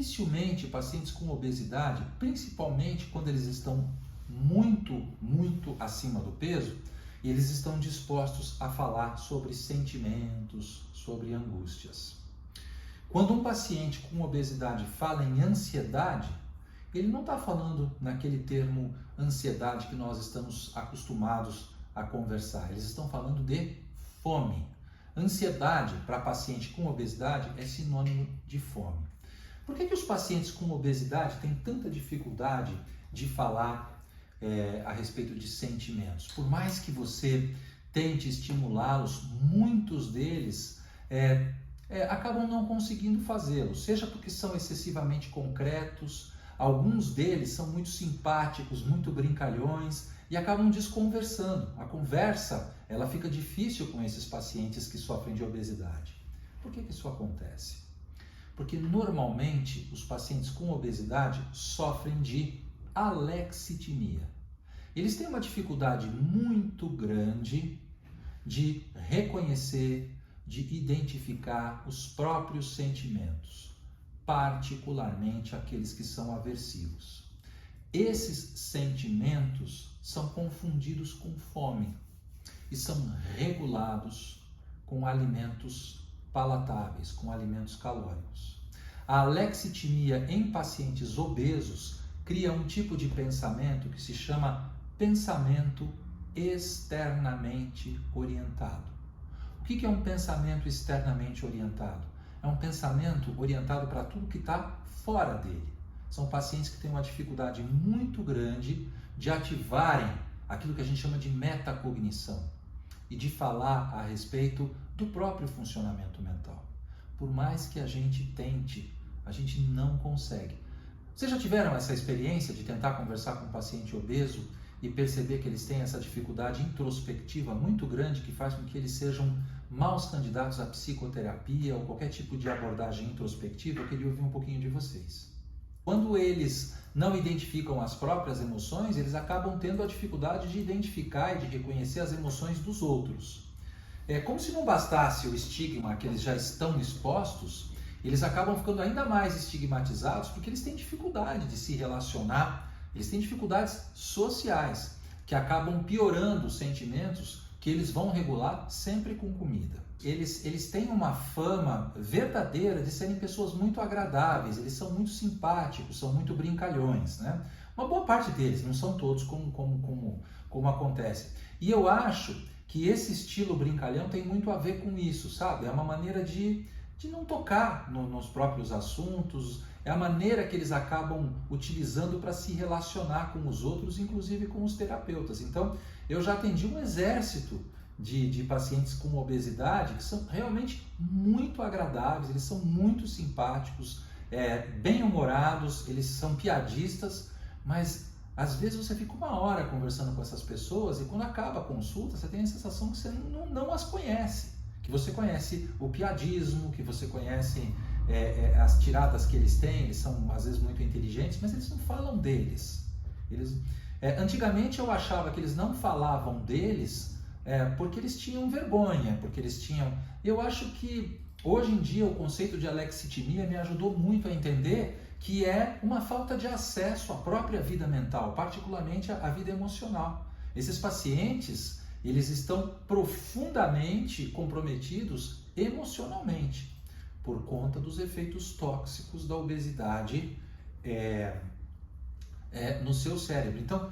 dificilmente pacientes com obesidade, principalmente quando eles estão muito acima do peso, eles estão dispostos a falar sobre sentimentos, sobre angústias. Quando um paciente com obesidade fala em ansiedade, ele não está falando naquele termo ansiedade que nós estamos acostumados a conversar. Eles estão falando de fome. Ansiedade para paciente com obesidade é sinônimo de fome. Por que os pacientes com obesidade têm tanta dificuldade de falar a respeito de sentimentos? Por mais que você tente estimulá-los, muitos deles acabam não conseguindo fazê-lo, seja porque são excessivamente concretos, alguns deles são muito simpáticos, muito brincalhões e acabam desconversando. A conversa ela fica difícil com esses pacientes que sofrem de obesidade. Por que isso acontece? Porque normalmente os pacientes com obesidade sofrem de alexitimia. Eles têm uma dificuldade muito grande de reconhecer, de identificar os próprios sentimentos, particularmente aqueles que são aversivos. Esses sentimentos são confundidos com fome e são regulados com alimentos palatáveis, com alimentos calóricos. A alexitimia em pacientes obesos cria um tipo de pensamento que se chama pensamento externamente orientado. O que é um pensamento externamente orientado? É um pensamento orientado para tudo que está fora dele. São pacientes que têm uma dificuldade muito grande de ativarem aquilo que a gente chama de metacognição e de falar a respeito do próprio funcionamento mental. Por mais que a gente tente, a gente não consegue. Vocês já tiveram essa experiência de tentar conversar com um paciente obeso e perceber que eles têm essa dificuldade introspectiva muito grande que faz com que eles sejam maus candidatos à psicoterapia ou qualquer tipo de abordagem introspectiva? Eu queria ouvir um pouquinho de vocês. Quando eles não identificam as próprias emoções, eles acabam tendo a dificuldade de identificar e de reconhecer as emoções dos outros. É como se não bastasse o estigma que eles já estão expostos, eles acabam ficando ainda mais estigmatizados porque eles têm dificuldade de se relacionar, eles têm dificuldades sociais que acabam piorando os sentimentos que eles vão regular sempre com comida. Eles têm uma fama verdadeira de serem pessoas muito agradáveis, eles são muito simpáticos, são muito brincalhões, né? Uma boa parte deles, não são todos como acontece. E eu acho que esse estilo brincalhão tem muito a ver com isso, sabe? É uma maneira de não tocar nos próprios assuntos, é a maneira que eles acabam utilizando para se relacionar com os outros, inclusive com os terapeutas. Então, eu já atendi um exército de pacientes com obesidade que são realmente muito agradáveis, eles são muito simpáticos, bem-humorados, eles são piadistas, mas às vezes você fica uma hora conversando com essas pessoas e quando acaba a consulta você tem a sensação que você não as conhece, que você conhece o piadismo, que você conhece as tiradas que eles têm, eles são às vezes muito inteligentes, mas eles não falam deles. Antigamente eu achava que eles não falavam deles porque eles tinham vergonha, porque eles tinham... Eu acho que hoje em dia o conceito de alexitimia me ajudou muito a entender que é uma falta de acesso à própria vida mental, particularmente à vida emocional. Esses pacientes, eles estão profundamente comprometidos emocionalmente por conta dos efeitos tóxicos da obesidade no seu cérebro. Então,